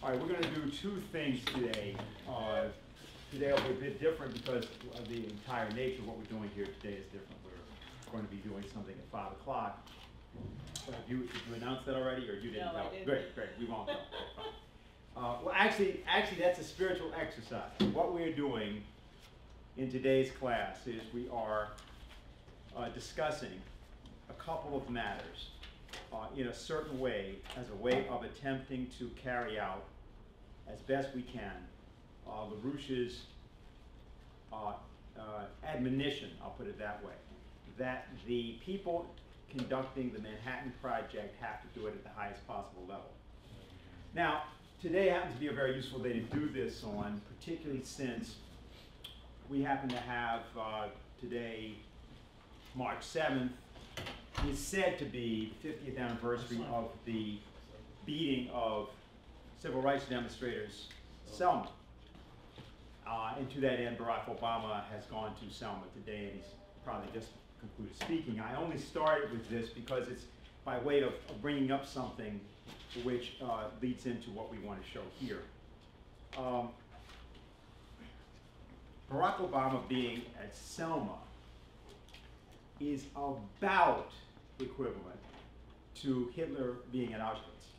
All right, we're going to do two things today. Today will be a bit different because of the entire nature of what we're doing here today is different. We're going to be doing something at 5 o'clock. Did you announce that already, or you didn't? No, I didn't. Great, great. We won't go. Well, actually, that's a spiritual exercise. What we're doing in today's class is we are discussing a couple of matters in a certain way as a way of attempting to carry out as best we can LaRouche's admonition, I'll put it that way, that the people conducting the Manhattan Project have to do it at the highest possible level. Now, today happens to be a very useful day to do this on, particularly since we happen to have today, March 7th, is said to be the 50th anniversary of the beating of civil rights demonstrators, Selma. And to that end, Barack Obama has gone to Selma today, and he's probably just concluded speaking. I only started with this because it's by way of bringing up something which leads into what we want to show here. Barack Obama being at Selma is about equivalent to Hitler being at Auschwitz.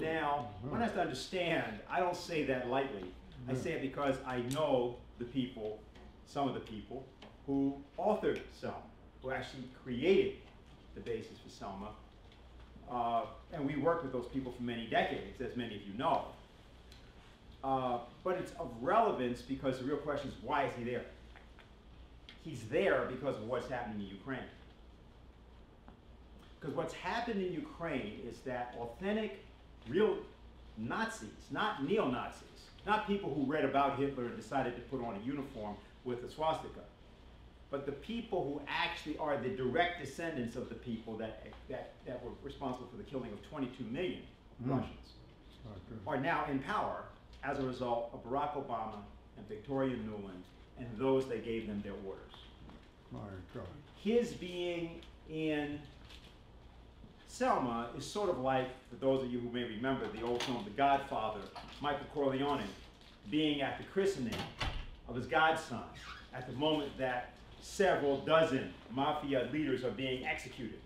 Now, one has to understand, I don't say that lightly. I say it because I know the people, some of the people, who authored Selma, who actually created the basis for Selma. And we worked with those people for many decades, as many of you know. But it's of relevance because the real question is, why is he there? He's there because of what's happening in Ukraine. Because what's happened in Ukraine is that authentic, real Nazis, not neo-Nazis, not people who read about Hitler and decided to put on a uniform with a swastika, but the people who actually are the direct descendants of the people that were responsible for the killing of 22 million Russians, are now in power as a result of Barack Obama and Victoria Nuland and those that gave them their orders. My God. His being in Selma is sort of like, for those of you who may remember the old film The Godfather, Michael Corleone being at the christening of his godson at the moment that several dozen mafia leaders are being executed.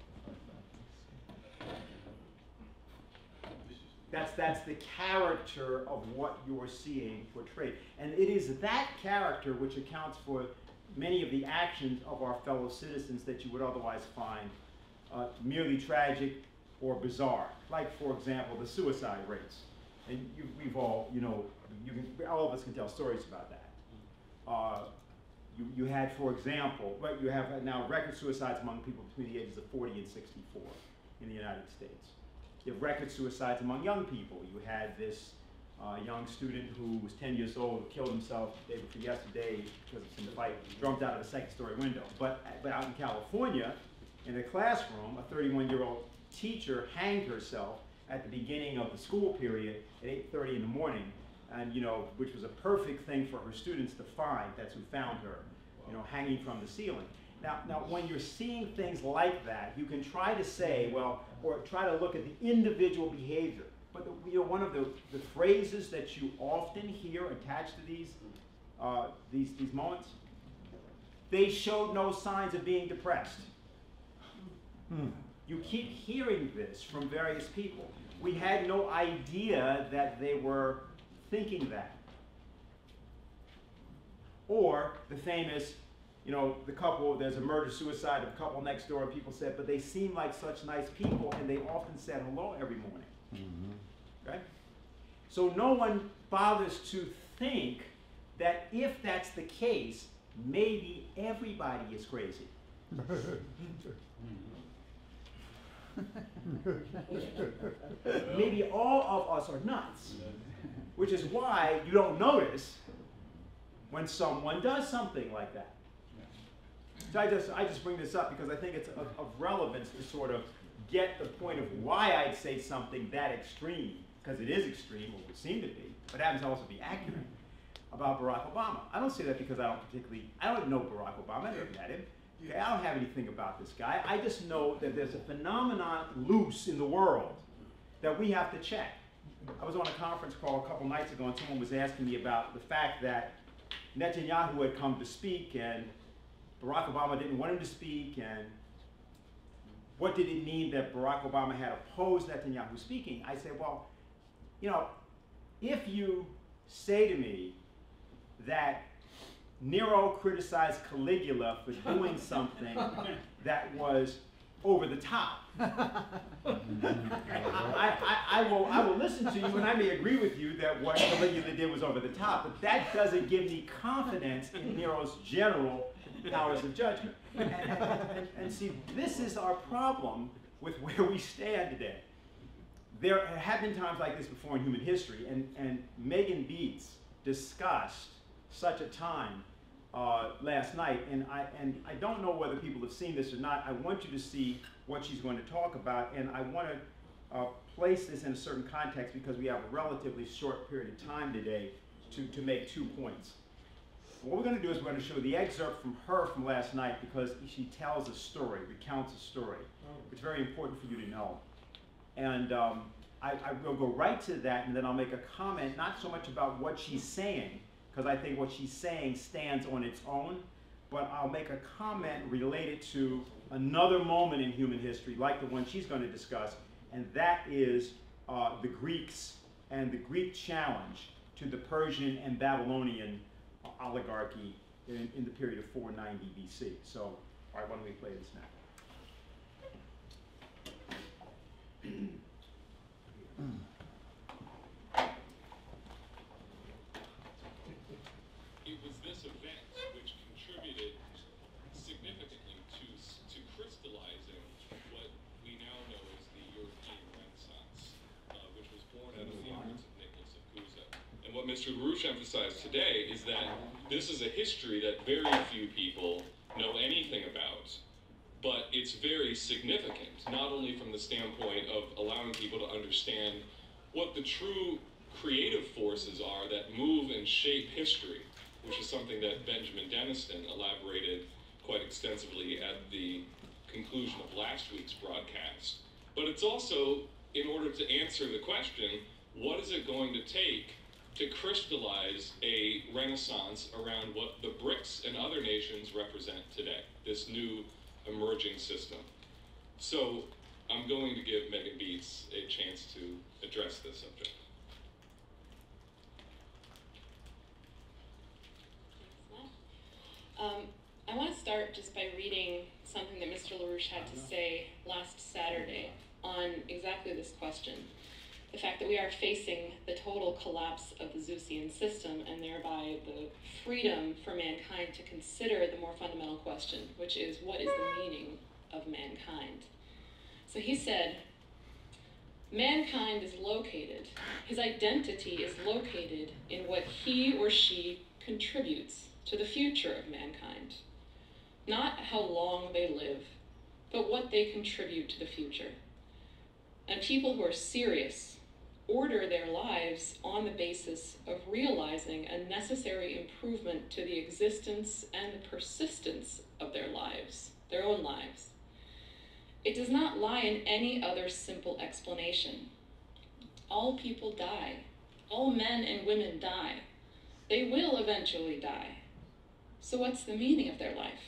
That's the character of what you're seeing portrayed. And it is that character which accounts for many of the actions of our fellow citizens that you would otherwise find merely tragic or bizarre. Like, for example, the suicide rates. And we've all, all of us can tell stories about that. You had, for example, you have now record suicides among people between the ages of 40 and 64 in the United States. You have record suicides among young people. You had this young student who was 10 years old, who killed himself the day before yesterday because of some fight, jumped out of a second-story window. But out in California, in a classroom, a 31-year-old teacher hanged herself at the beginning of the school period at 8:30 in the morning, and which was a perfect thing for her students to find. That's who found her, hanging from the ceiling. Now, when you're seeing things like that, you can try to say, well, or try to look at the individual behavior. But one of the phrases that you often hear attached to these moments, they showed no signs of being depressed. You keep hearing this from various people. We had no idea that they were thinking that. Or the famous, the couple, there's a murder-suicide of a couple next door, and people said, but they seem like such nice people, and they often said hello every morning. Okay? So no one bothers to think that if that's the case, maybe everybody is crazy. Maybe all of us are nuts, which is why you don't notice when someone does something like that. So I just bring this up because I think it's of relevance to sort of get the point of why I'd say something that extreme, because it is extreme, or would seem to be, but happens to also be accurate, about Barack Obama. I don't say that because I don't know Barack Obama, I never met him. Okay, I don't have anything about this guy. I just know that there's a phenomenon loose in the world that we have to check. I was on a conference call a couple nights ago and someone was asking me about the fact that Netanyahu had come to speak and Barack Obama didn't want him to speak, and what did it mean that Barack Obama had opposed Netanyahu speaking? I said, well, you know, if you say to me that Nero criticized Caligula for doing something that was over the top, I will listen to you, and I may agree with you that what Caligula did was over the top, but that doesn't give me confidence in Nero's general powers of judgment. And see, this is our problem with where we stand today. There have been times like this before in human history, and Megan Beats discussed such a time last night, and I don't know whether people have seen this or not. I want you to see what she's going to talk about, and I want to place this in a certain context because we have a relatively short period of time today to make 2 points. What we're going to do is we're going to show the excerpt from her from last night because she tells a story, recounts a story, which is very important for you to know. And I will go right to that, and then I'll make a comment, not so much about what she's saying, because I think what she's saying stands on its own, but I'll make a comment related to another moment in human history, like the one she's going to discuss, and that is the Greeks and the Greek challenge to the Persian and Babylonian oligarchy in the period of 490 BC. So, all right, why don't we play this now? It was this event which contributed significantly to crystallizing what we now know as the European Renaissance, which was born out of the efforts of Nicholas of Cusa. And what Mr. LaRouche emphasized today is that this is a history that very few people know anything about, but it's very significant, not only from the standpoint of allowing people to understand what the true creative forces are that move and shape history, which is something that Benjamin Deniston elaborated quite extensively at the conclusion of last week's broadcast. But it's also in order to answer the question, what is it going to take to crystallize a renaissance around what the BRICS and other nations represent today, this new emerging system? So I'm going to give Megan Beats a chance to address this subject. I want to start just by reading something that Mr. LaRouche had to say last Saturday on exactly this question. The fact that we are facing the total collapse of the Zeusian system and thereby the freedom for mankind to consider the more fundamental question, which is, what is the meaning of mankind? So he said, mankind is located, his identity is located in what he or she contributes to the future of mankind. Not how long they live, but what they contribute to the future. And people who are serious order their lives on the basis of realizing a necessary improvement to the existence and the persistence of their lives, their own lives. It does not lie in any other simple explanation. All people die. All men and women die. They will eventually die. So what's the meaning of their life?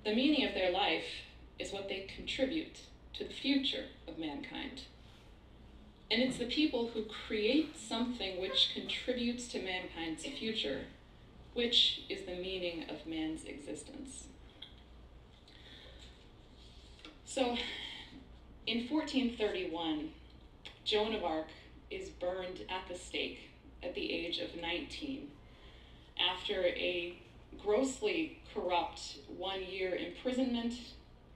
The meaning of their life is what they contribute to the future of mankind. And it's the people who create something which contributes to mankind's future, which is the meaning of man's existence. So, in 1431, Joan of Arc is burned at the stake at the age of 19 after a grossly corrupt 1-year imprisonment,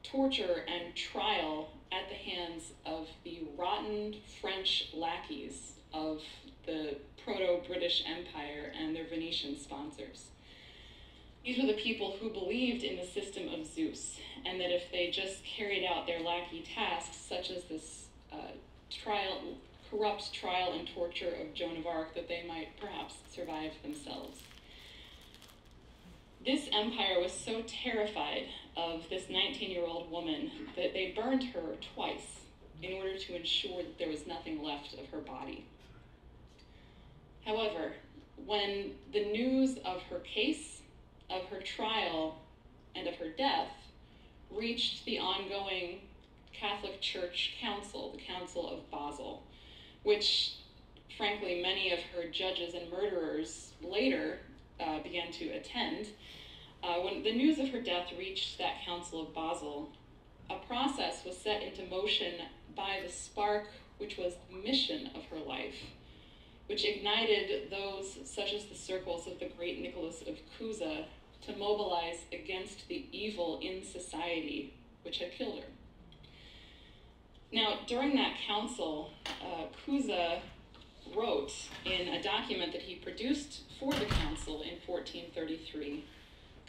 torture, and trial at the hands of the rotten French lackeys of the proto-British Empire and their Venetian sponsors. These were the people who believed in the system of Zeus, and that if they just carried out their lackey tasks, such as this corrupt trial and torture of Joan of Arc, that they might perhaps survive themselves. This empire was so terrified of this 19-year-old woman that they burned her twice in order to ensure that there was nothing left left of her body. However, when the news of her case, of her trial, and of her death reached the ongoing Catholic Church Council, the Council of Basel, which, frankly, many of her judges and murderers later began to attend, when the news of her death reached that Council of Basel, a process was set into motion by the spark which was the mission of her life, which ignited those such as the circles of the great Nicholas of Cusa to mobilize against the evil in society which had killed her. Now, during that council, Cusa wrote in a document that he produced for the council in 1433,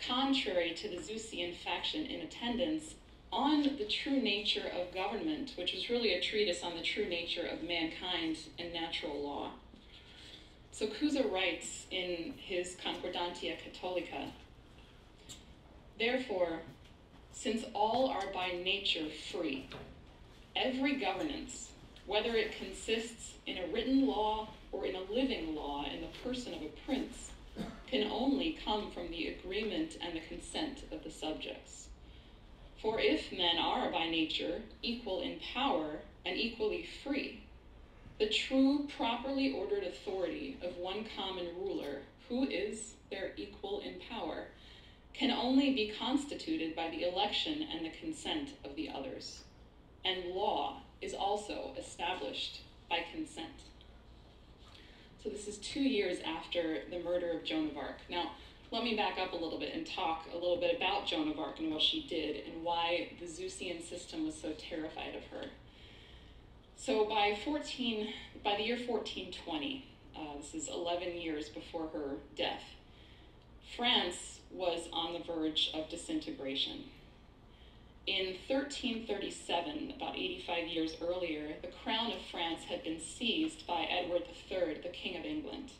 contrary to the Zeusian faction in attendance, on the true nature of government, which was really a treatise on the true nature of mankind and natural law. So Cusa writes in his Concordantia Catholica, "Therefore, since all are by nature free, every governance, whether it consists in a written law or in a living law in the person of a prince, can only come from the agreement and the consent of the subjects. For if men are by nature equal in power and equally free, the true properly ordered authority of one common ruler, who is their equal in power, can only be constituted by the election and the consent of the others. And law is also established by consent." So this is 2 years after the murder of Joan of Arc. Now, let me back up a little bit and talk a little bit about Joan of Arc and what she did and why the Zeusian system was so terrified of her. So by the year 1420, this is 11 years before her death, France was on the verge of disintegration. In 1337, about 85 years earlier, the crown of France had been seized by Edward III, the King of England.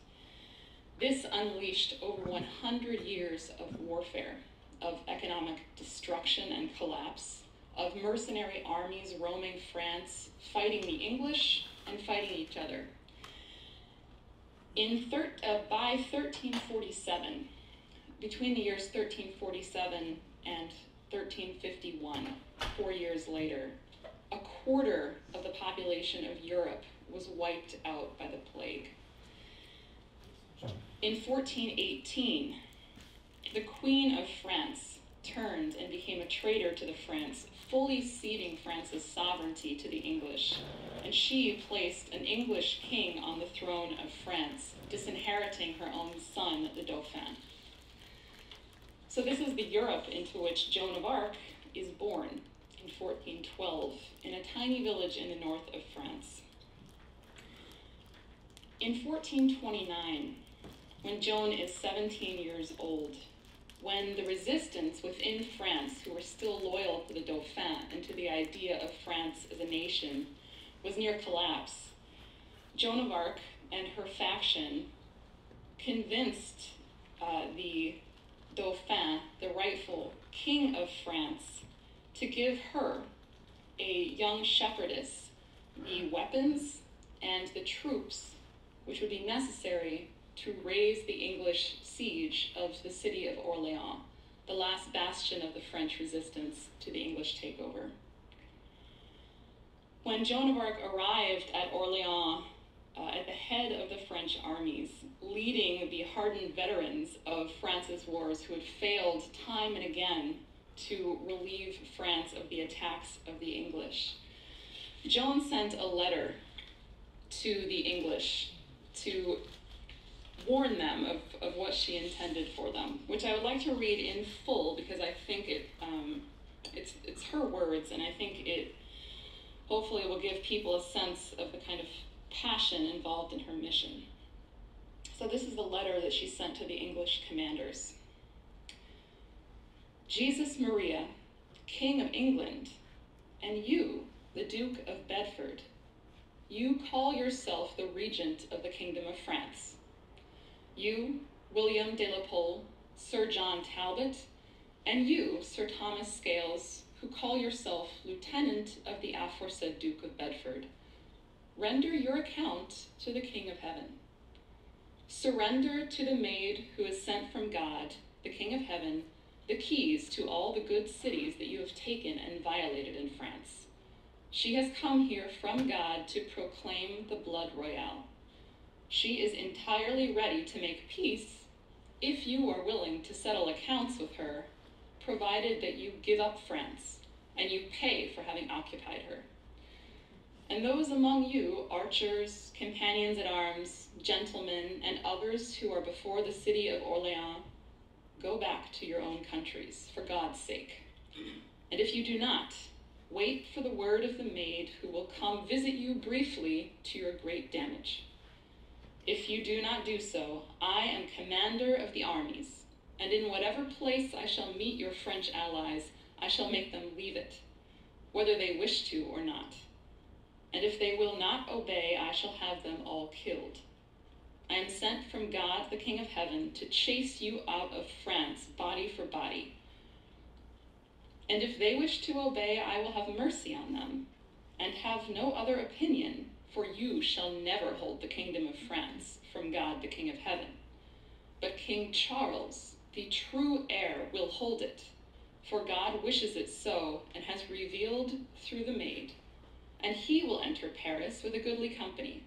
This unleashed over 100 years of warfare, of economic destruction and collapse, of mercenary armies roaming France, fighting the English and fighting each other. By 1347, between the years 1347 and 1351, 4 years later, a quarter of the population of Europe was wiped out by the plague. In 1418, the Queen of France turned and became a traitor to the France, fully ceding France's sovereignty to the English, and she placed an English king on the throne of France, disinheriting her own son, the Dauphin. So this is the Europe into which Joan of Arc is born in 1412 in a tiny village in the north of France. In 1429, when Joan is 17 years old, when the resistance within France, who were still loyal to the Dauphin and to the idea of France as a nation, was near collapse, Joan of Arc and her faction convinced the Dauphin, the rightful king of France, to give her, a young shepherdess, the weapons and the troops which would be necessary to raise the English siege of the city of Orleans, the last bastion of the French resistance to the English takeover. When Joan of Arc arrived at Orleans at the head of the French armies, leading the hardened veterans of France's wars who had failed time and again to relieve France of the attacks of the English, Joan sent a letter to the English to warn them of what she intended for them, which I would like to read in full because I think it's her words, and I think it hopefully will give people a sense of the kind of passion involved in her mission. So this is the letter that she sent to the English commanders. "Jesus Maria, King of England, and you, the Duke of Bedford, you call yourself the regent of the Kingdom of France. You, William de la Pole, Sir John Talbot, and you, Sir Thomas Scales, who call yourself lieutenant of the aforesaid Duke of Bedford, render your account to the King of Heaven. Surrender to the maid who is sent from God, the King of Heaven, the keys to all the good cities that you have taken and violated in France. She has come here from God to proclaim the blood royale. She is entirely ready to make peace if you are willing to settle accounts with her, provided that you give up France and you pay for having occupied her. And those among you, archers, companions at arms, gentlemen, and others who are before the city of Orleans, go back to your own countries, for God's sake. And if you do not, wait for the word of the maid who will come visit you briefly to your great damage. If you do not do so, I am commander of the armies, and in whatever place I shall meet your French allies, I shall make them leave it, whether they wish to or not. And if they will not obey, I shall have them all killed. I am sent from God, the King of Heaven, to chase you out of France, body for body. And if they wish to obey, I will have mercy on them, and have no other opinion, for you shall never hold the kingdom of France from God, the King of Heaven. But King Charles, the true heir, will hold it, for God wishes it so, and has revealed through the maid, and he will enter Paris with a goodly company.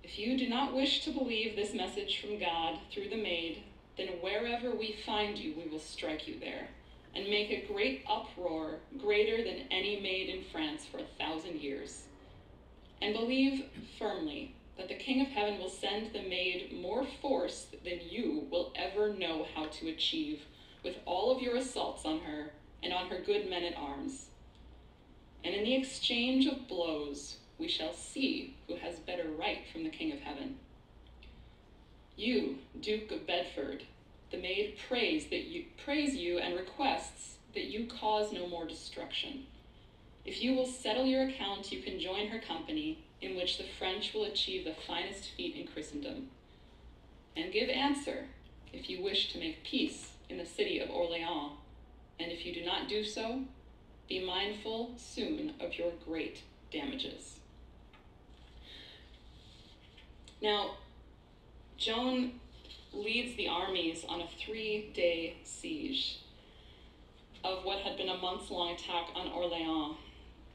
If you do not wish to believe this message from God through the maid, then wherever we find you, we will strike you there, and make a great uproar, greater than any made in France for 1,000 years. And believe firmly that the King of Heaven will send the maid more force than you will ever know how to achieve, with all of your assaults on her and on her good men at arms. And in the exchange of blows, we shall see who has better right from the King of Heaven. You, Duke of Bedford, the maid praise you and requests that you cause no more destruction. If you will settle your account, you can join her company, in which the French will achieve the finest feat in Christendom. And give answer, if you wish to make peace in the city of Orleans, and if you do not do so, be mindful soon of your great damages. Now, Joan leads the armies on a 3-day siege of what had been a months-long attack on Orleans,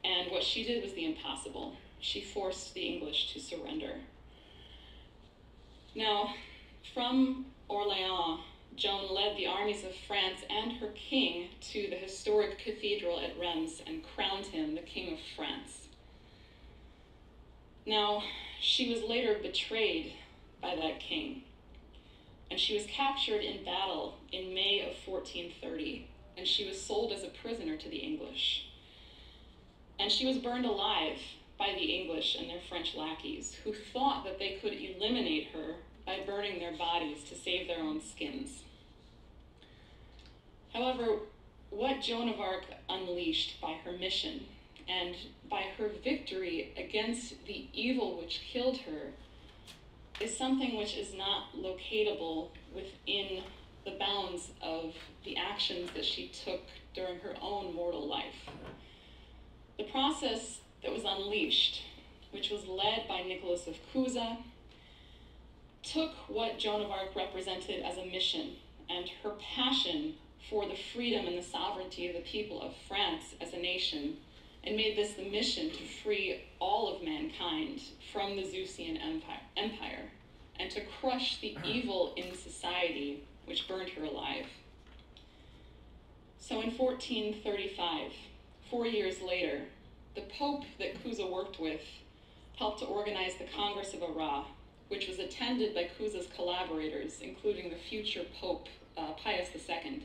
and what she did was the impossible. She forced the English to surrender. Now, from Orleans, Joan led the armies of France and her king to the historic cathedral at Reims and crowned him the King of France. Now, she was later betrayed by that king, and she was captured in battle in May of 1430, and she was sold as a prisoner to the English. And she was burned alive by the English and their French lackeys, who thought that they could eliminate her by burning their bodies to save their own skins. However, what Joan of Arc unleashed by her mission and by her victory against the evil which killed her is something which is not locatable within the bounds of the actions that she took during her own mortal life. The process that was unleashed, which was led by Nicholas of Cusa, took what Joan of Arc represented as a mission and her passion for the freedom and the sovereignty of the people of France as a nation, and made this the mission to free all of mankind from the Zeusian empire and to crush the evil in society which burned her alive. So in 1435, 4 years later, the Pope that Cusa worked with helped to organize the Congress of Arras, which was attended by Cusa's collaborators, including the future Pope Pius II.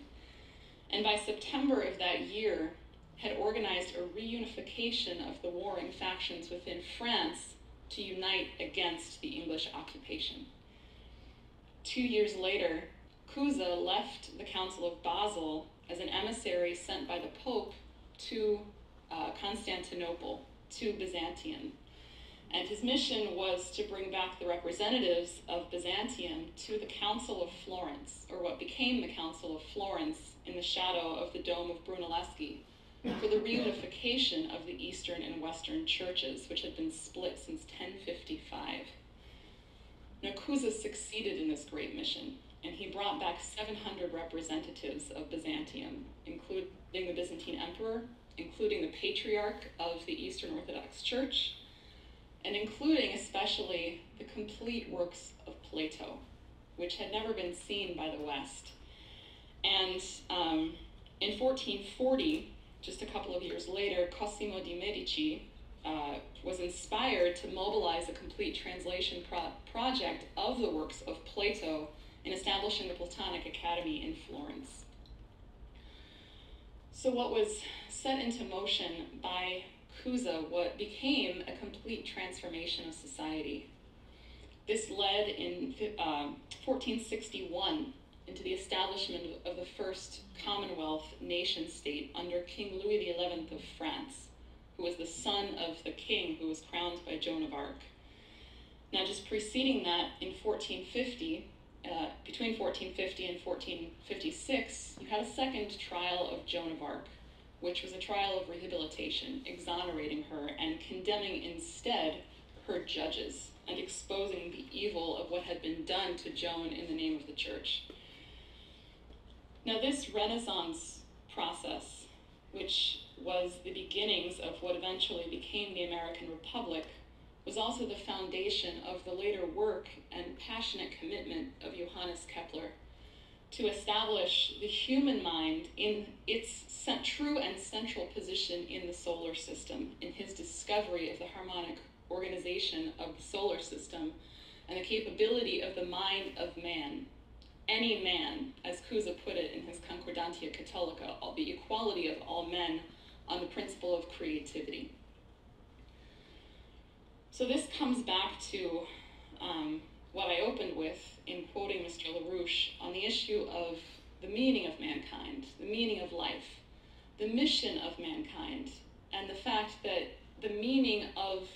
And by September of that year, had organized a reunification of the warring factions within France to unite against the English occupation. 2 years later, Cusa left the Council of Basel as an emissary sent by the Pope to Constantinople, to Byzantium. And his mission was to bring back the representatives of Byzantium to the Council of Florence, or what became the Council of Florence in the shadow of the Dome of Brunelleschi, for the reunification of the Eastern and Western churches, which had been split since 1055. Now, Cuza succeeded in this great mission, and he brought back 700 representatives of Byzantium, including the Byzantine emperor, including the patriarch of the Eastern Orthodox Church, and including especially the complete works of Plato, which had never been seen by the West. And in 1440, just a couple of years later, Cosimo di Medici was inspired to mobilize a complete translation project of the works of Plato in establishing the Platonic Academy in Florence. So what was set into motion by Cuza, what became a complete transformation of society. This led in 1461 into the establishment of the first Commonwealth nation state under King Louis XI of France, who was the son of the king who was crowned by Joan of Arc. Now, just preceding that, in 1450, between 1450 and 1456, you had a second trial of Joan of Arc, which was a trial of rehabilitation, exonerating her and condemning instead her judges and exposing the evil of what had been done to Joan in the name of the church. Now, this Renaissance process, which was the beginnings of what eventually became the American Republic, was also the foundation of the later work and passionate commitment of Johannes Kepler to establish the human mind in its true and central position in the solar system, in his discovery of the harmonic organization of the solar system and the capability of the mind of man, any man, as Cuza put it in his Concordantia Catholica, the equality of all men on the principle of creativity. So this comes back to what I opened with in quoting Mr. Larouche on the issue of the meaning of mankind, the meaning of life, the mission of mankind, and the fact that the meaning of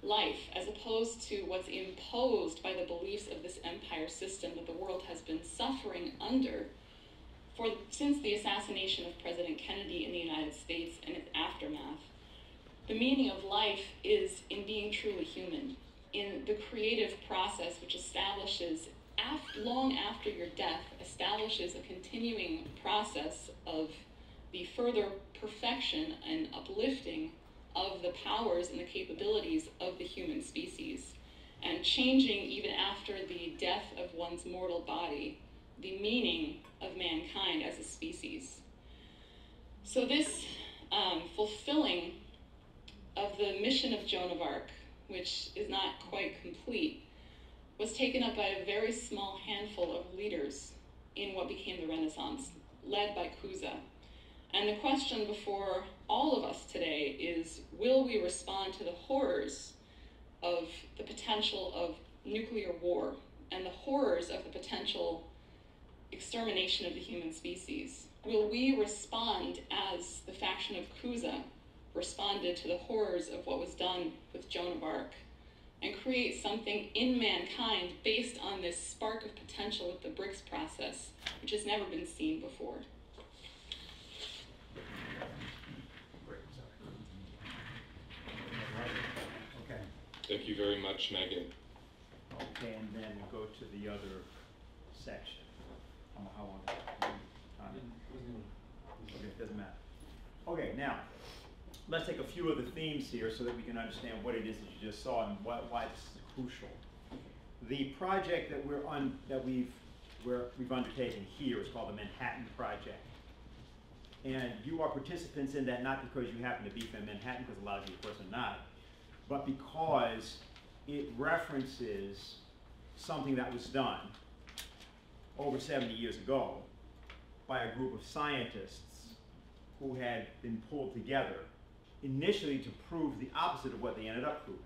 life, as opposed to what's imposed by the beliefs of this empire system that the world has been suffering under since the assassination of President Kennedy in the United States and its aftermath. The meaning of life is in being truly human, in the creative process which establishes, long after your death, establishes a continuing process of the further perfection and uplifting of the powers and the capabilities of the human species, and changing, even after the death of one's mortal body, the meaning of mankind as a species. So this fulfilling of the mission of Joan of Arc, which is not quite complete, was taken up by a very small handful of leaders in what became the Renaissance, led by Cuza. And the question before all of us today is, will we respond to the horrors of the potential of nuclear war and the horrors of the potential extermination of the human species? Will we respond as the faction of Cuza responded to the horrors of what was done with Joan of Arc, and create something in mankind based on this spark of potential with the BRICS process, which has never been seen before? Okay. Thank you very much, Megan. Okay, and then go to the other section. How long? Time? Okay, it doesn't matter. Okay, now let's take a few of the themes here so that we can understand what it is that you just saw and why it's crucial. The project that we've undertaken here is called the Manhattan Project. And you are participants in that not because you happen to be from Manhattan, because a lot of you of course are not, but because it references something that was done over 70 years ago by a group of scientists who had been pulled together initially to prove the opposite of what they ended up proving.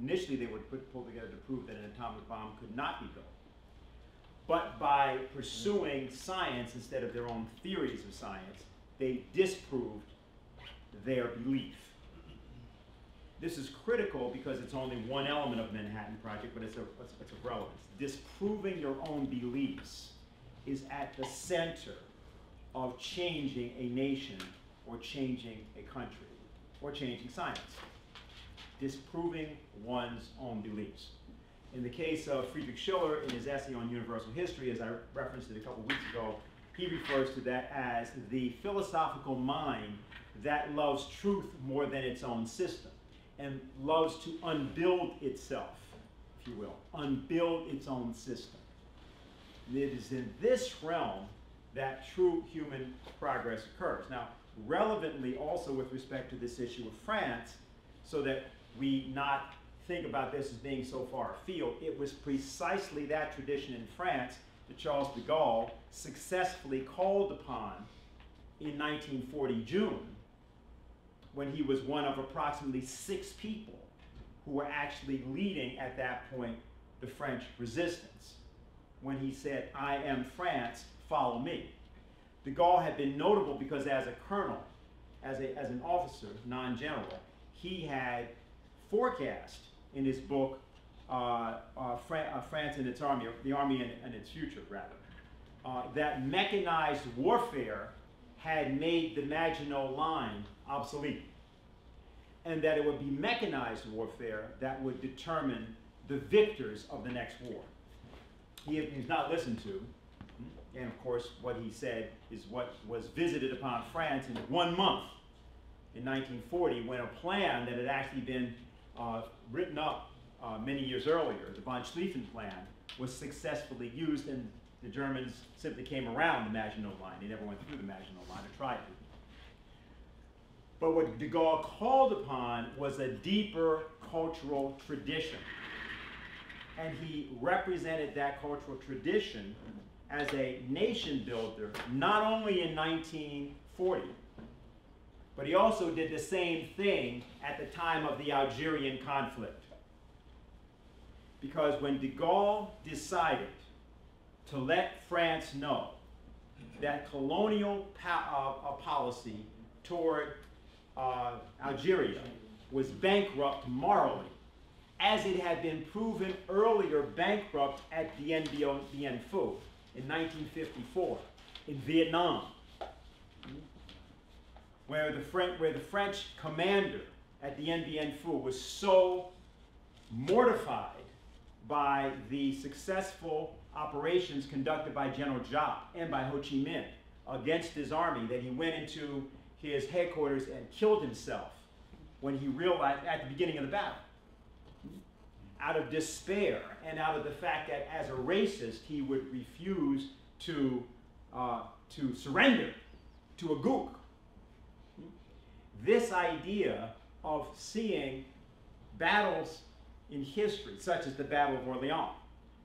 Initially they were pulled together to prove that an atomic bomb could not be built. But by pursuing science instead of their own theories of science, they disproved their belief. This is critical because it's only one element of the Manhattan Project, but it's a relevance. Disproving your own beliefs is at the center of changing a nation or changing a country or changing science. Disproving one's own beliefs. In the case of Friedrich Schiller, in his essay on universal history, as I referenced it a couple weeks ago, he refers to that as the philosophical mind that loves truth more than its own system and loves to unbuild itself, if you will, unbuild its own system. It is in this realm that true human progress occurs. Now, relevantly also with respect to this issue of France, so that we not think about this as being so far afield, it was precisely that tradition in France that Charles de Gaulle successfully called upon in 1940 June, when he was one of approximately 6 people who were actually leading at that point the French resistance, when he said, "I am France, follow me." De Gaulle had been notable because as a colonel, as an officer, non-general, he had forecast in his book, France and its Army, the Army and its Future, rather, that mechanized warfare had made the Maginot Line obsolete, and that it would be mechanized warfare that would determine the victors of the next war. He's not listened to, and of course what he said is what was visited upon France in 1 month in 1940, when a plan that had actually been written up many years earlier, the von Schlieffen plan, was successfully used, and the Germans simply came around the Maginot Line. They never went through the Maginot Line or tried to. But what de Gaulle called upon was a deeper cultural tradition. And he represented that cultural tradition as a nation builder, not only in 1940, but he also did the same thing at the time of the Algerian conflict. Because when de Gaulle decided to let France know that colonial policy toward Algeria was bankrupt morally, as it had been proven earlier bankrupt at Dien Bien Phu in 1954 in Vietnam, where the French commander at Dien Bien Phu was so mortified by the successful operations conducted by General Giap and by Ho Chi Minh against his army that he went into his headquarters and killed himself when he realized at the beginning of the battle, out of despair and out of the fact that as a racist he would refuse to surrender to a gook. This idea of seeing battles in history, such as the Battle of Orleans,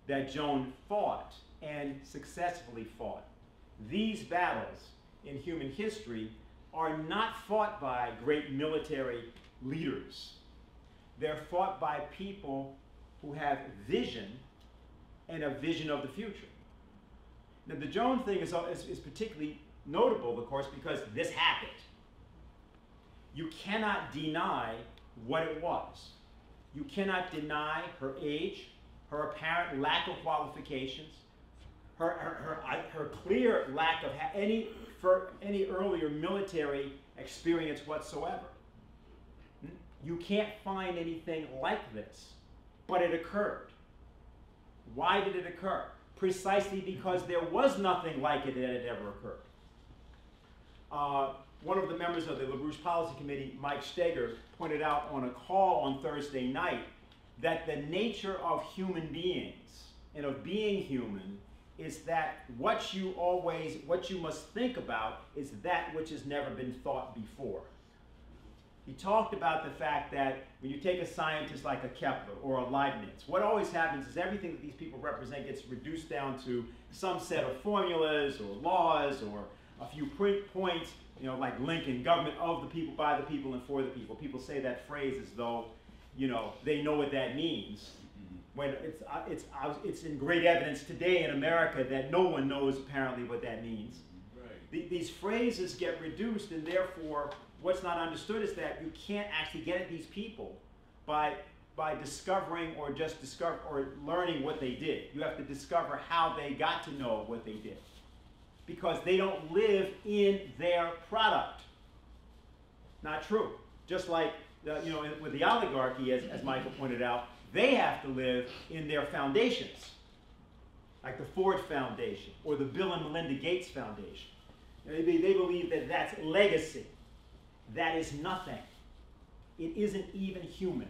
that Joan fought and successfully fought. These battles in human history are not fought by great military leaders. They're fought by people who have vision and a vision of the future. Now, the Joan thing is particularly notable, of course, because this happened. You cannot deny what it was. You cannot deny her age, her apparent lack of qualifications, her clear lack of any earlier military experience whatsoever. You can't find anything like this, but it occurred. Why did it occur? Precisely because there was nothing like it that had ever occurred. One of the members of the LaRouche Policy Committee, Mike Steger, pointed out on a call on Thursday night that the nature of human beings and of being human is that what you must think about is that which has never been thought before. He talked about the fact that when you take a scientist like a Kepler or a Leibniz, what always happens is everything that these people represent gets reduced down to some set of formulas or laws or a few points, you know, like Lincoln, government of the people, by the people, and for the people. People say that phrase as though, you know, they know what that means. When it's in great evidence today in America that no one knows apparently what that means. Right. These phrases get reduced, and therefore what's not understood is that you can't actually get at these people by discovering or learning what they did. You have to discover how they got to know what they did, because they don't live in their product. Not true. Just like, with the oligarchy, as Michael pointed out, they have to live in their foundations, like the Ford Foundation or the Bill and Melinda Gates Foundation. They believe that that's legacy. That is nothing. It isn't even human.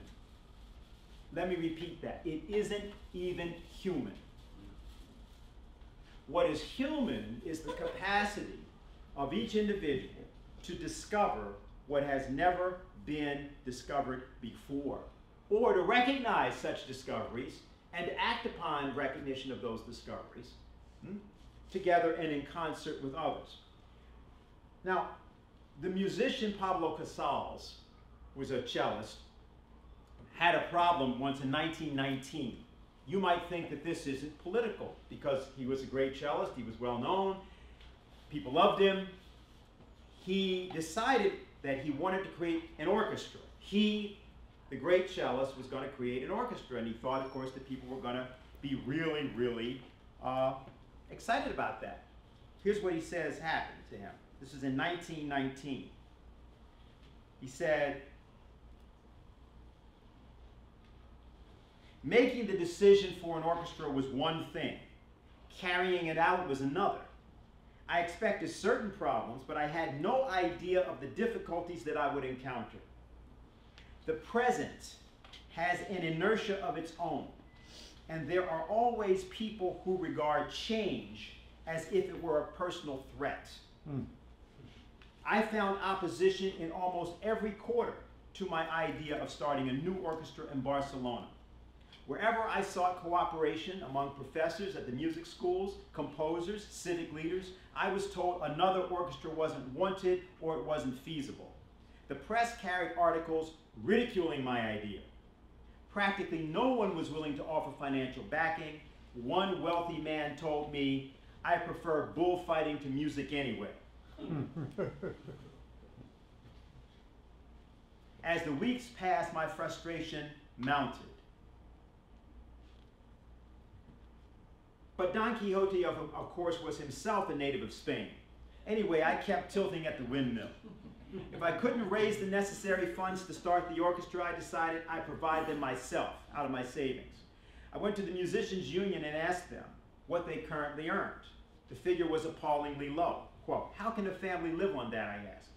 Let me repeat that. It isn't even human. What is human is the capacity of each individual to discover what has never been discovered before, or to recognize such discoveries and to act upon recognition of those discoveries together and in concert with others. Now, the musician Pablo Casals was a cellist, had a problem once in 1919. You might think that this isn't political because he was a great cellist, he was well known, people loved him. He decided that he wanted to create an orchestra. He, the great cellist, was going to create an orchestra, and he thought, of course, that people were going to be really, really excited about that. Here's what he says happened to him. This is in 1919. He said, making the decision for an orchestra was one thing. Carrying it out was another. I expected certain problems, but I had no idea of the difficulties that I would encounter. The present has an inertia of its own, and there are always people who regard change as if it were a personal threat. I found opposition in almost every quarter to my idea of starting a new orchestra in Barcelona. Wherever I sought cooperation among professors at the music schools, composers, civic leaders, I was told another orchestra wasn't wanted or it wasn't feasible. The press carried articles ridiculing my idea. Practically no one was willing to offer financial backing. One wealthy man told me, I prefer bullfighting to music anyway. As the weeks passed, my frustration mounted. But Don Quixote, of course, was himself a native of Spain. Anyway, I kept tilting at the windmill. If I couldn't raise the necessary funds to start the orchestra, I decided I'd provide them myself, out of my savings. I went to the Musicians Union and asked them what they currently earned. The figure was appallingly low. Quote, how can a family live on that, I asked.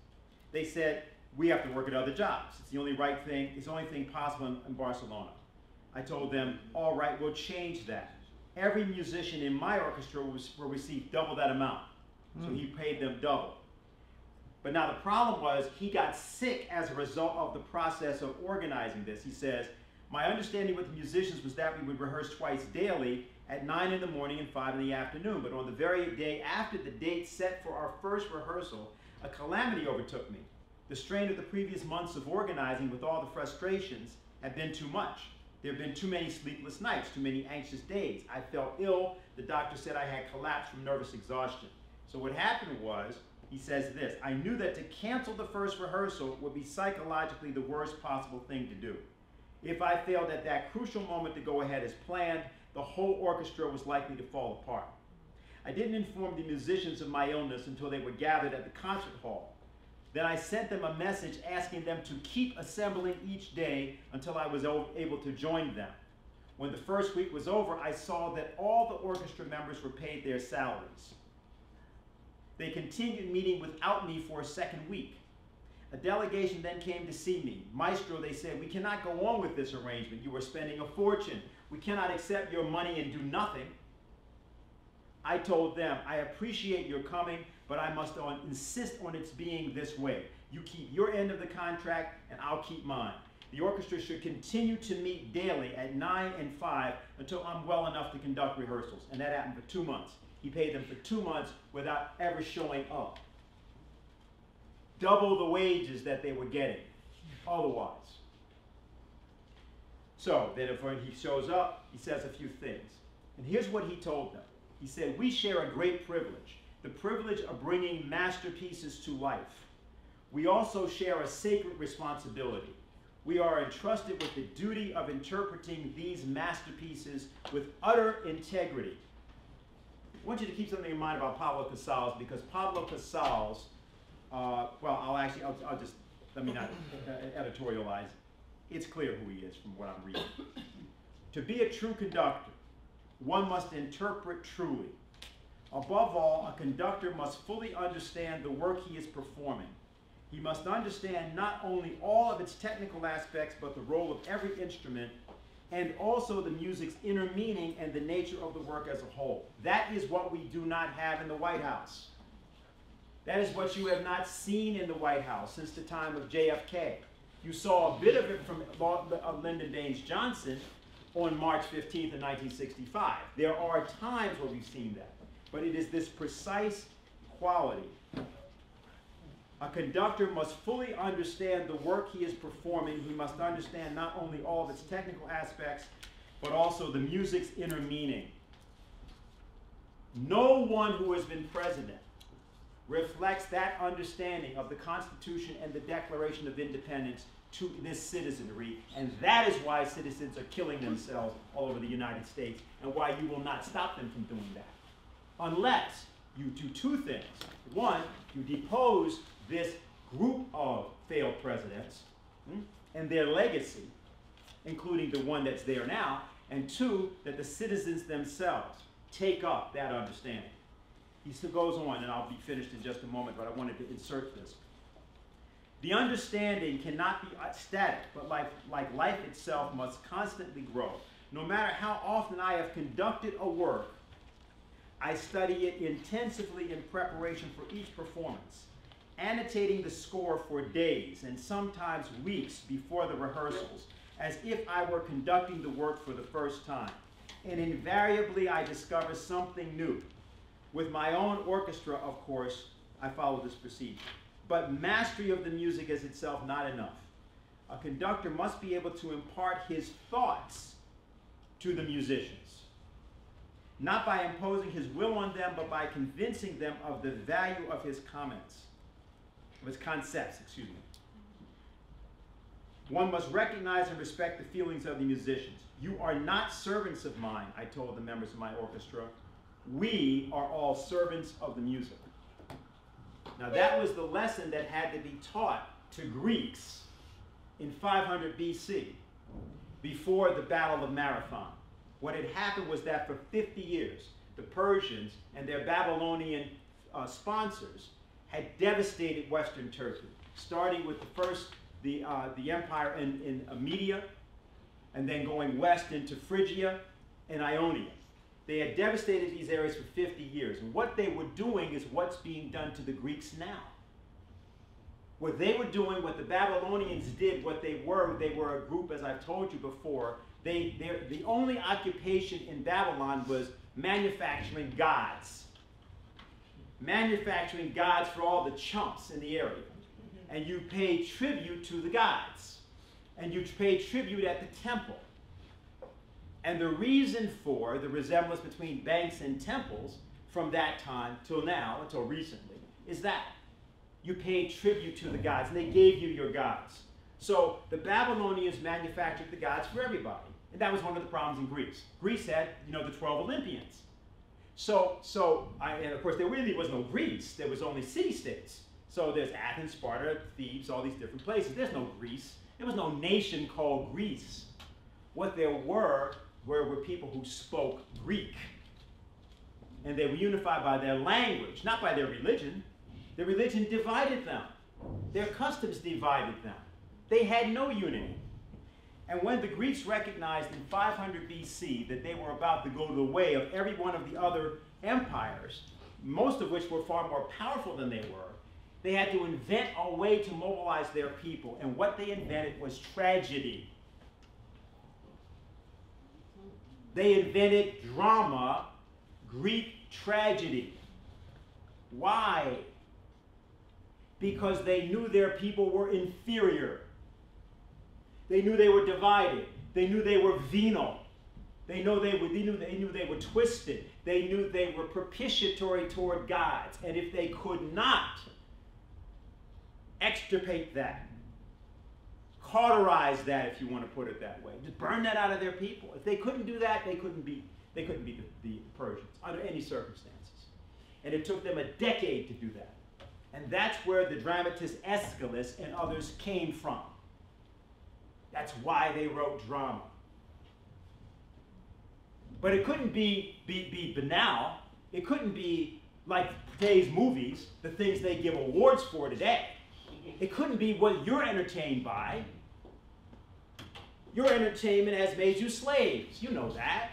They said, we have to work at other jobs. It's the only right thing, it's the only thing possible in Barcelona. I told them, all right, we'll change that. Every musician in my orchestra will receive double that amount. So he paid them double. But now the problem was he got sick as a result of the process of organizing this. He says, my understanding with the musicians was that we would rehearse twice daily at 9 in the morning and 5 in the afternoon. But on the very day after the date set for our first rehearsal, a calamity overtook me. The strain of the previous months of organizing with all the frustrations had been too much. There had been too many sleepless nights, too many anxious days. I felt ill. The doctor said I had collapsed from nervous exhaustion. So what happened was, he says this, I knew that to cancel the first rehearsal would be psychologically the worst possible thing to do. If I failed at that crucial moment to go ahead as planned, the whole orchestra was likely to fall apart. I didn't inform the musicians of my illness until they were gathered at the concert hall. Then I sent them a message asking them to keep assembling each day until I was able to join them. When the first week was over, I saw that all the orchestra members were paid their salaries. They continued meeting without me for a second week. A delegation then came to see me. Maestro, they said, we cannot go on with this arrangement. You are spending a fortune. We cannot accept your money and do nothing. I told them, I appreciate your coming, but I must insist on its being this way. You keep your end of the contract, and I'll keep mine. The orchestra should continue to meet daily at 9 and 5 until I'm well enough to conduct rehearsals. And that happened for 2 months. He paid them for 2 months without ever showing up. Double the wages that they were getting otherwise. So then when he shows up, he says a few things. And here's what he told them. He said, we share a great privilege, the privilege of bringing masterpieces to life. We also share a sacred responsibility. We are entrusted with the duty of interpreting these masterpieces with utter integrity. I want you to keep something in mind about Pablo Casals, because Pablo Casals, I'll just let me not editorialize. It's clear who he is from what I'm reading. To be a true conductor, one must interpret truly. Above all, a conductor must fully understand the work he is performing. He must understand not only all of its technical aspects, but the role of every instrument, and also the music's inner meaning and the nature of the work as a whole. That is what we do not have in the White House. That is what you have not seen in the White House since the time of JFK. You saw a bit of it from Lyndon Baines Johnson on March 15th of 1965. There are times where we've seen that, but it is this precise quality. A conductor must fully understand the work he is performing. He must understand not only all of its technical aspects, but also the music's inner meaning. No one who has been president reflects that understanding of the Constitution and the Declaration of Independence to this citizenry, and that is why citizens are killing themselves all over the United States, and why you will not stop them from doing that. Unless you do two things. One, you depose this group of failed presidents and their legacy, including the one that's there now, and two, that the citizens themselves take up that understanding. He still goes on, and I'll be finished in just a moment, but I wanted to insert this. The understanding cannot be static, but like life itself must constantly grow. No matter how often I have conducted a work, I study it intensively in preparation for each performance, annotating the score for days and sometimes weeks before the rehearsals, as if I were conducting the work for the first time. And invariably, I discover something new. With my own orchestra, of course, I follow this procedure. But mastery of the music is itself not enough. A conductor must be able to impart his thoughts to the musicians, not by imposing his will on them, but by convincing them of the value of his comments, of his concepts, excuse me. One must recognize and respect the feelings of the musicians. You are not servants of mine, I told the members of my orchestra. We are all servants of the music. Now that was the lesson that had to be taught to Greeks in 500 BC, before the Battle of Marathon. What had happened was that for 50 years, the Persians and their Babylonian sponsors had devastated Western Turkey, starting with the empire in Media, and then going west into Phrygia and Ionia. They had devastated these areas for 50 years. And what they were doing is what's being done to the Greeks now. What they were doing, what the Babylonians did, what they were a group, as I've told you before, the only occupation in Babylon was manufacturing gods. Manufacturing gods for all the chumps in the area. And you paid tribute to the gods. And you paid tribute at the temple. And the reason for the resemblance between banks and temples from that time till now, until recently, is that you paid tribute to the gods, and they gave you your gods. So the Babylonians manufactured the gods for everybody. And that was one of the problems in Greece. Greece had, the 12 Olympians. And of course, there really was no Greece. There was only city-states. So there's Athens, Sparta, Thebes, all these different places. There's no Greece. There was no nation called Greece. What there were people who spoke Greek. And they were unified by their language, not by their religion. Their religion divided them. Their customs divided them. They had no unity. And when the Greeks recognized in 500 BC that they were about to go the way of every one of the other empires, most of which were far more powerful than they were, they had to invent a way to mobilize their people. And what they invented was tragedy. They invented drama, Greek tragedy. Why? Because they knew their people were inferior. They knew they were divided. They knew they were venal. They knew they were twisted. They knew they were propitiatory toward gods. And if they could not extirpate that, cauterize that, if you want to put it that way, just burn that out of their people. If they couldn't do that, they couldn't be the Persians under any circumstances. And it took them a decade to do that. And that's where the dramatist Aeschylus and others came from. That's why they wrote drama. But it couldn't be banal. It couldn't be like today's movies, the things they give awards for today. It couldn't be what you're entertained by. Your entertainment has made you slaves. You know that.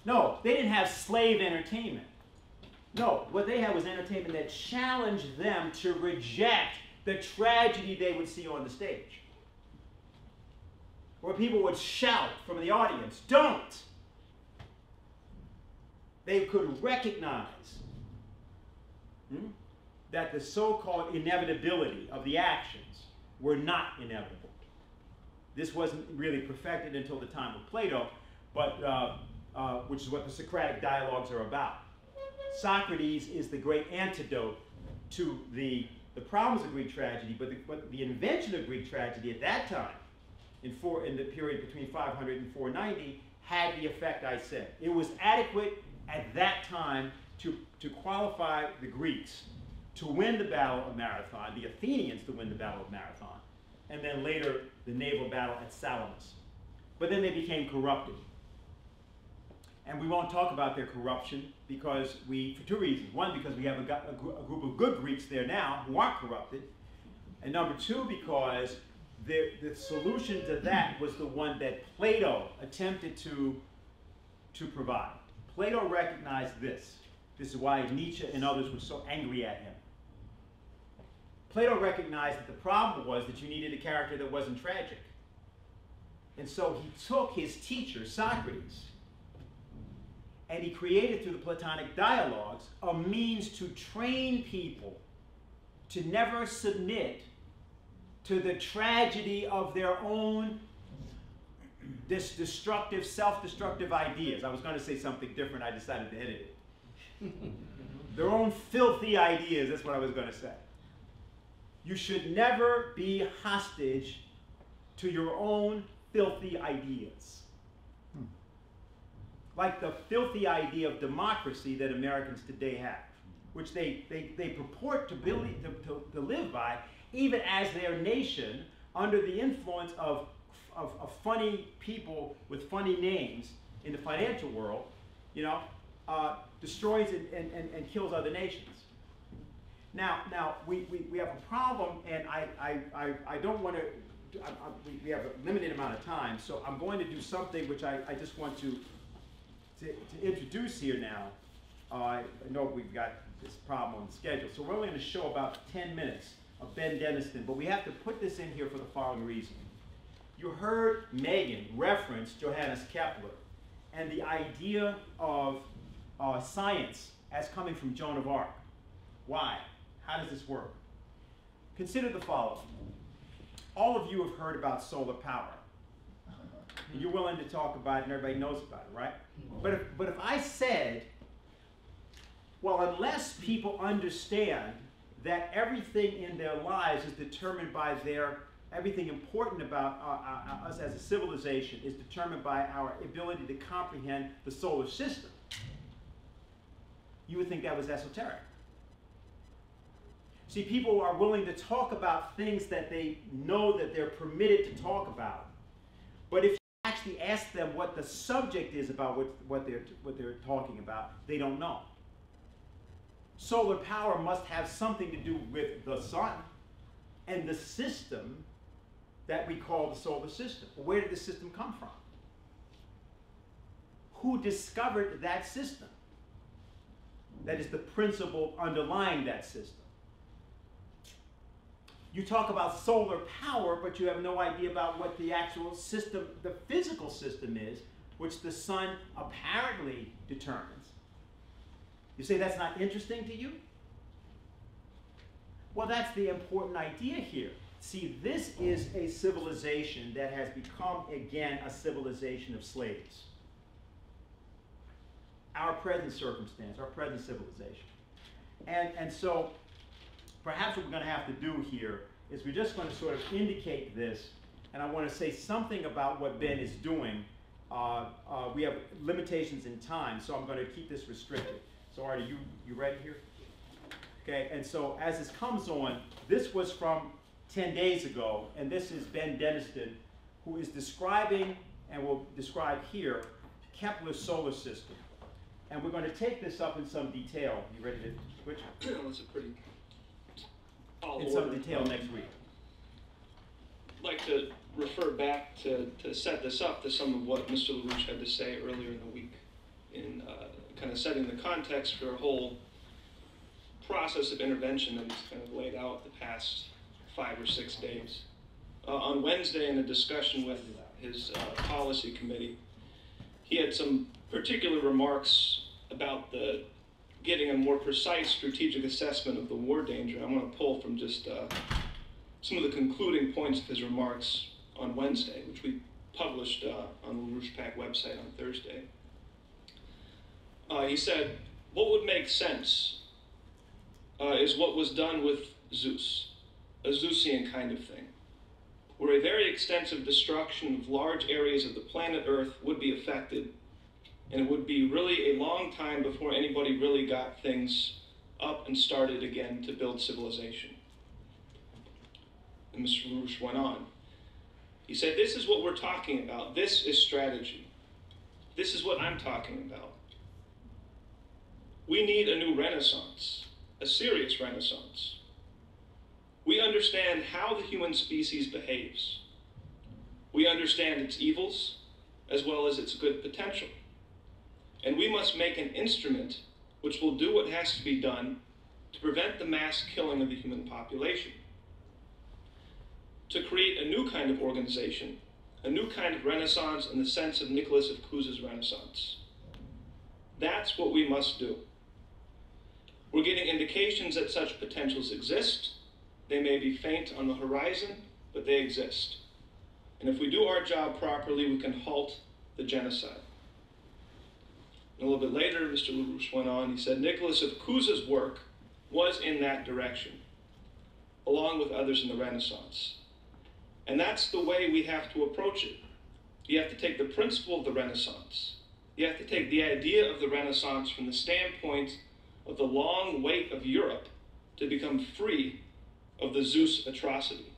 No, they didn't have slave entertainment. No, what they had was entertainment that challenged them to reject the tragedy they would see on the stage. Where people would shout from the audience, "Don't!" They could recognize that the so-called inevitability of the actions were not inevitable. This wasn't really perfected until the time of Plato, but which is what the Socratic dialogues are about. Socrates is the great antidote to the problems of Greek tragedy, but the invention of Greek tragedy at that time, in the period between 500 and 490, had the effect I said. It was adequate at that time to qualify the Greeks to win the Battle of Marathon, the Athenians to win the Battle of Marathon, and then later the naval battle at Salamis. But then they became corrupted. And we won't talk about their corruption for two reasons. One, because we have a group of good Greeks there now who aren't corrupted. And number two, because the solution to that was the one that Plato attempted to provide. Plato recognized this. This is why Nietzsche and others were so angry at him. Plato recognized that the problem was that you needed a character that wasn't tragic. And so he took his teacher, Socrates, and he created through the Platonic dialogues a means to train people to never submit to the tragedy of their own destructive, self-destructive ideas. I was going to say something different, I decided to edit it. Their own filthy ideas, that's what I was going to say. You should never be hostage to your own filthy ideas. Like the filthy idea of democracy that Americans today have, which they purport to live by, even as their nation, under the influence of funny people with funny names in the financial world, destroys and kills other nations. Now we have a problem, and I don't want to. We have a limited amount of time, so I'm going to do something which I just want to introduce here now. I know we've got this problem on the schedule, so we're only going to show about 10 minutes of Ben Deniston, but we have to put this in here for the following reason. You heard Megan reference Johannes Kepler and the idea of science as coming from Joan of Arc. Why? How does this work? Consider the following. All of you have heard about solar power. You're willing to talk about it and everybody knows about it, right? But if I said, well, unless people understand that everything in their lives is determined by everything important about us as a civilization is determined by our ability to comprehend the solar system, you would think that was esoteric. See, people are willing to talk about things that they know that they're permitted to talk about. But if you actually ask them what the subject is about what they're talking about, they don't know. Solar power must have something to do with the sun and the system that we call the solar system. Where did the system come from? Who discovered that system? That is the principle underlying that system. You talk about solar power, but you have no idea about what the actual system, the physical system is, which the sun apparently determines. You say that's not interesting to you? Well, that's the important idea here. See, this is a civilization that has become, again, a civilization of slaves. Our present circumstance, our present civilization. And so, perhaps what we're going to have to do here is we're just going to sort of indicate this, and I want to say something about what Ben is doing. We have limitations in time, so I'm going to keep this restricted. So Artie, you ready here? Okay, and so as this comes on, this was from 10 days ago, and this is Ben Deniston, who is describing, and will describe here, Kepler's solar system. And we're going to take this up in some detail. You ready to switch? That's a pretty tall In some order. detail next week. I'd like to refer back to set this up to some of what Mr. LaRouche had to say earlier in the week in kind of setting the context for a whole process of intervention that he's kind of laid out the past 5 or 6 days. On Wednesday, in a discussion with his policy committee, he had some particular remarks about getting a more precise strategic assessment of the war danger. I'm going to pull from just some of the concluding points of his remarks on Wednesday, which we published on the LaRouche PAC website on Thursday. He said, what would make sense is what was done with Zeus, a Zeusian kind of thing, where a very extensive destruction of large areas of the planet Earth would be affected, and it would be really a long time before anybody really got things up and started again to build civilization. And Mr. LaRouche went on. He said, this is what we're talking about. This is strategy. This is what I'm talking about. We need a new renaissance, a serious renaissance. We understand how the human species behaves. We understand its evils as well as its good potential. And we must make an instrument which will do what has to be done to prevent the mass killing of the human population. To create a new kind of organization, a new kind of renaissance in the sense of Nicholas of Cusa's renaissance. That's what we must do. We're getting indications that such potentials exist. They may be faint on the horizon, but they exist. And if we do our job properly, we can halt the genocide. And a little bit later, Mr. LaRouche went on, he said, Nicholas of Cusa's work was in that direction, along with others in the Renaissance. And that's the way we have to approach it. You have to take the principle of the Renaissance. You have to take the idea of the Renaissance from the standpoint of the long wait of Europe to become free of the Zeus atrocity.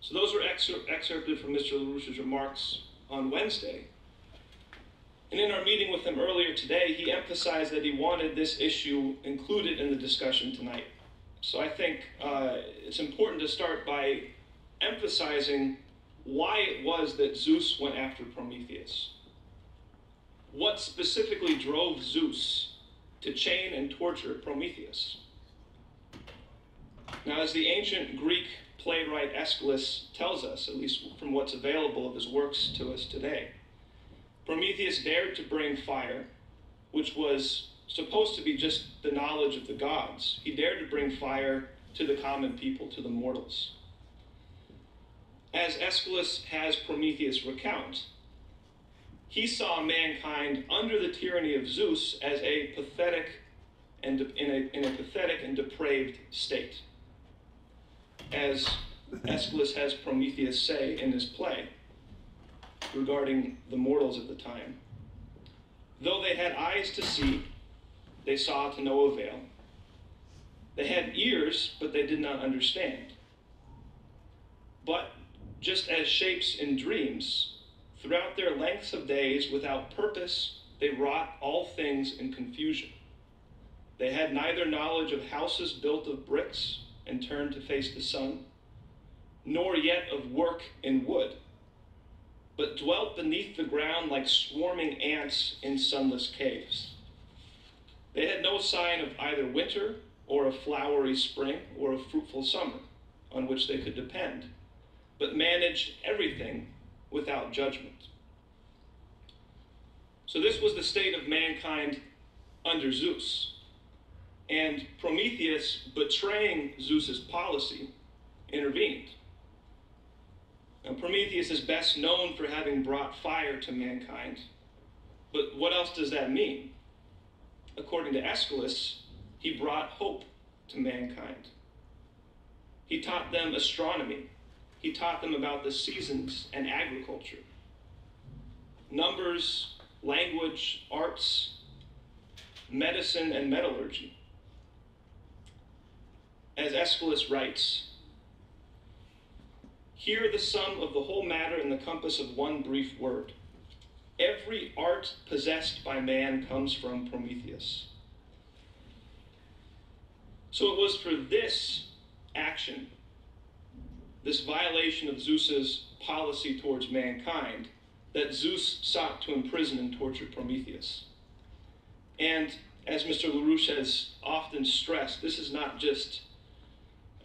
So those were excerpted from Mr. LaRouche's remarks on Wednesday. And in our meeting with him earlier today, he emphasized that he wanted this issue included in the discussion tonight. So I think it's important to start by emphasizing why it was that Zeus went after Prometheus. What specifically drove Zeus to chain and torture Prometheus? Now, as the ancient Greek playwright Aeschylus tells us, at least from what's available of his works to us today, Prometheus dared to bring fire, which was supposed to be just the knowledge of the gods. He dared to bring fire to the common people, to the mortals. As Aeschylus has Prometheus recount, he saw mankind under the tyranny of Zeus as a pathetic and in a pathetic and depraved state. As Aeschylus has Prometheus say in his play regarding the mortals of the time, though they had eyes to see, they saw to no avail. They had ears, but they did not understand. But just as shapes in dreams, throughout their lengths of days, without purpose, they wrought all things in confusion. They had neither knowledge of houses built of bricks and turned to face the sun, nor yet of work in wood, but dwelt beneath the ground like swarming ants in sunless caves. They had no sign of either winter or a flowery spring or a fruitful summer on which they could depend, but managed everything without judgment. So this was the state of mankind under Zeus. And Prometheus, betraying Zeus's policy, intervened. Now, Prometheus is best known for having brought fire to mankind. But what else does that mean? According to Aeschylus, he brought hope to mankind. He taught them astronomy. He taught them about the seasons and agriculture. Numbers, language, arts, medicine and metallurgy. As Aeschylus writes, "Hear the sum of the whole matter in the compass of one brief word. Every art possessed by man comes from Prometheus." So it was for this action, this violation of Zeus's policy towards mankind, that Zeus sought to imprison and torture Prometheus. And as Mr. LaRouche has often stressed, this is not just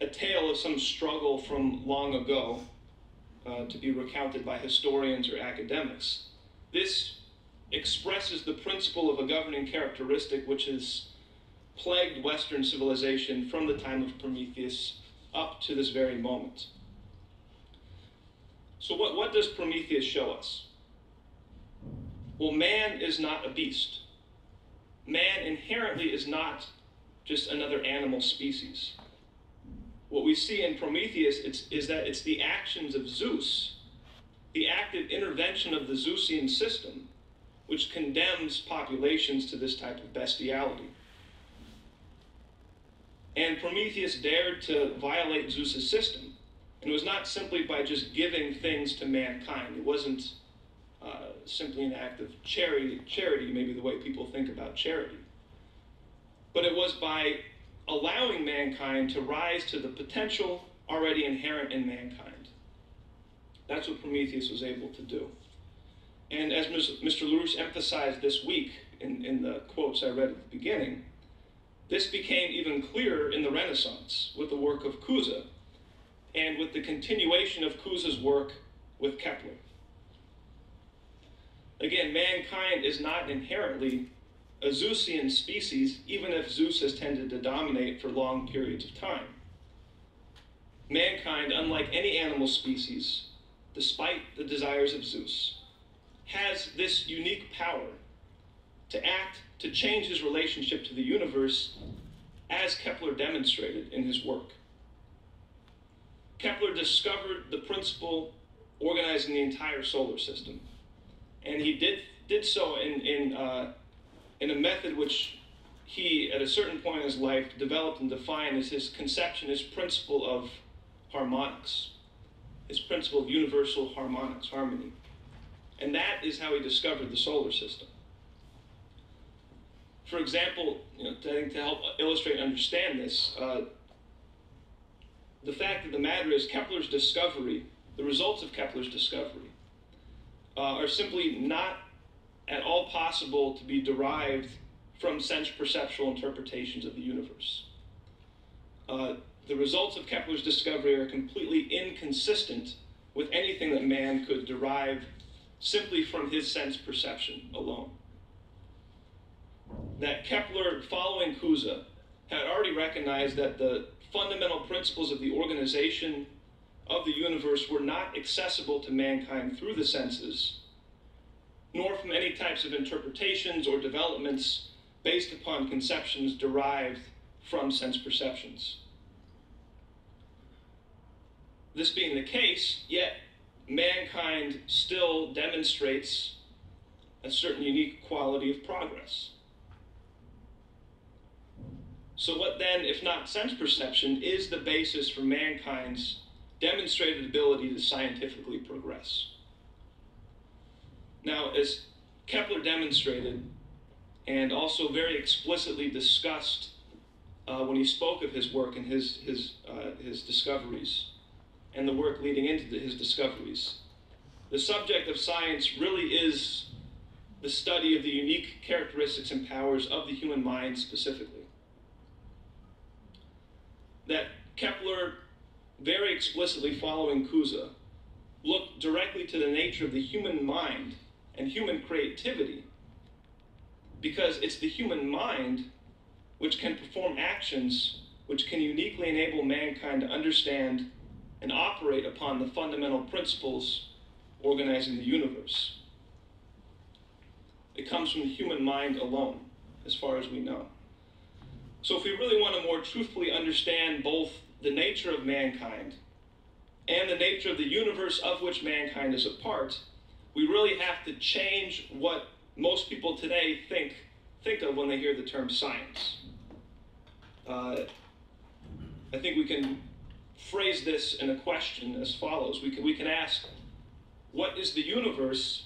a tale of some struggle from long ago to be recounted by historians or academics. This expresses the principle of a governing characteristic which has plagued Western civilization from the time of Prometheus up to this very moment. So what does Prometheus show us? Well, man is not a beast. Man inherently is not just another animal species. What we see in Prometheus is that it's the actions of Zeus, the active intervention of the Zeusian system, which condemns populations to this type of bestiality. And Prometheus dared to violate Zeus's system. And it was not simply by just giving things to mankind. It wasn't simply an act of charity, maybe the way people think about charity. But it was by allowing mankind to rise to the potential already inherent in mankind. That's what Prometheus was able to do. And as Mr. LaRouche emphasized this week in the quotes I read at the beginning, this became even clearer in the Renaissance with the work of Cusa and with the continuation of Cusa's work with Kepler. Again, mankind is not inherently a Zeusian species, even if Zeus has tended to dominate for long periods of time. Mankind, unlike any animal species, despite the desires of Zeus, has this unique power to act, to change his relationship to the universe, as Kepler demonstrated in his work. Kepler discovered the principle organizing the entire solar system, and he did so in a method which he, at a certain point in his life, developed and defined as his conception, his principle of harmonics, his principle of universal harmonics, harmony. And that is how he discovered the solar system. For example, I think to help illustrate and understand this, the fact of the matter is Kepler's discovery, the results of Kepler's discovery, are simply not at all possible to be derived from sense-perceptual interpretations of the universe. The results of Kepler's discovery are completely inconsistent with anything that man could derive simply from his sense perception alone. That Kepler, following Cusa, had already recognized that the fundamental principles of the organization of the universe were not accessible to mankind through the senses, nor from any types of interpretations or developments based upon conceptions derived from sense perceptions. This being the case, yet mankind still demonstrates a certain unique quality of progress. So what then, if not sense perception, is the basis for mankind's demonstrated ability to scientifically progress? Now, as Kepler demonstrated, and also very explicitly discussed when he spoke of his work and his discoveries, and the work leading into his discoveries, the subject of science really is the study of the unique characteristics and powers of the human mind specifically. That Kepler, very explicitly following Cusa, looked directly to the nature of the human mind and human creativity, because it's the human mind which can perform actions which can uniquely enable mankind to understand and operate upon the fundamental principles organizing the universe. It comes from the human mind alone, as far as we know. So if we really want to more truthfully understand both the nature of mankind and the nature of the universe of which mankind is a part, we really have to change what most people today think think of when they hear the term science. I think we can phrase this in a question as follows. We can ask, what is the universe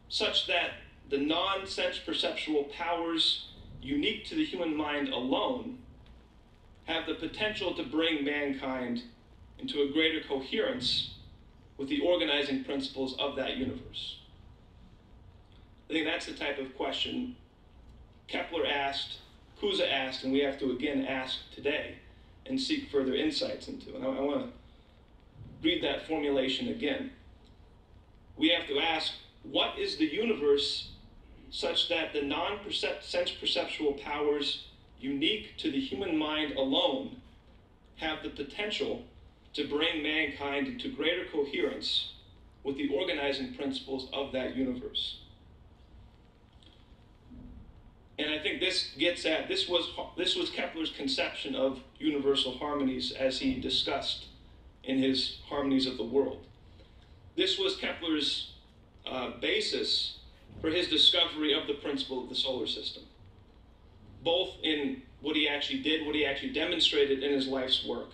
such that the non-sense perceptual powers unique to the human mind alone have the potential to bring mankind into a greater coherence with the organizing principles of that universe? I think that's the type of question Kepler asked, Cousa asked, and we have to again ask today and seek further insights into. And I want to read that formulation again. We have to ask, what is the universe such that the non-sense perceptual powers unique to the human mind alone have the potential to bring mankind into greater coherence with the organizing principles of that universe? And I think this gets at, this was Kepler's conception of universal harmonies as he discussed in his Harmonies of the World. This was Kepler's basis for his discovery of the principle of the solar system, both in what he actually did, what he actually demonstrated in his life's work,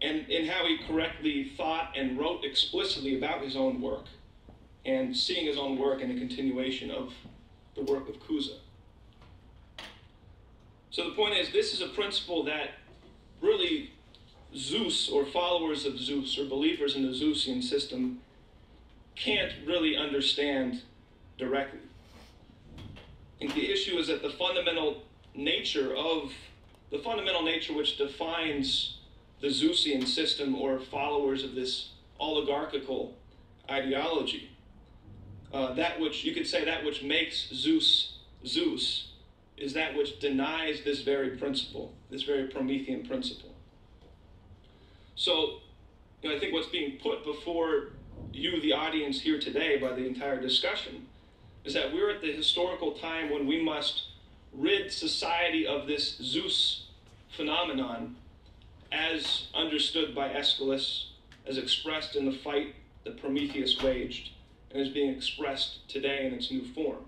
and in how he correctly thought and wrote explicitly about his own work, and seeing his own work in a continuation of the work of Cousa. So the point is, this is a principle that really Zeus, or followers of Zeus, or believers in the Zeusian system, can't really understand directly. I think the issue is that the fundamental nature which defines the Zeusian system, or followers of this oligarchical ideology, that which, you could say, that which makes Zeus Zeus, is that which denies this very principle, this very Promethean principle. So, I think what's being put before you, the audience here today, by the entire discussion, is that we're at the historical time when we must rid society of this Zeus phenomenon as understood by Aeschylus, as expressed in the fight that Prometheus waged, and is being expressed today in its new form.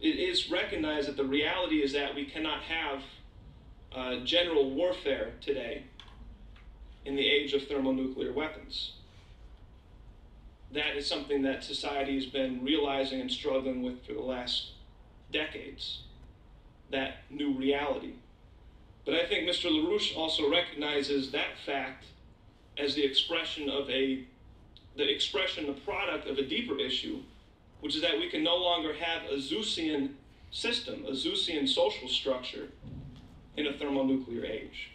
It is recognized that the reality is that we cannot have general warfare today in the age of thermonuclear weapons. That is something that society has been realizing and struggling with for the last decades, that new reality. But I think Mr. LaRouche also recognizes that fact as the product of a deeper issue, which is that we can no longer have a Zeusian system, a Zeusian social structure in a thermonuclear age.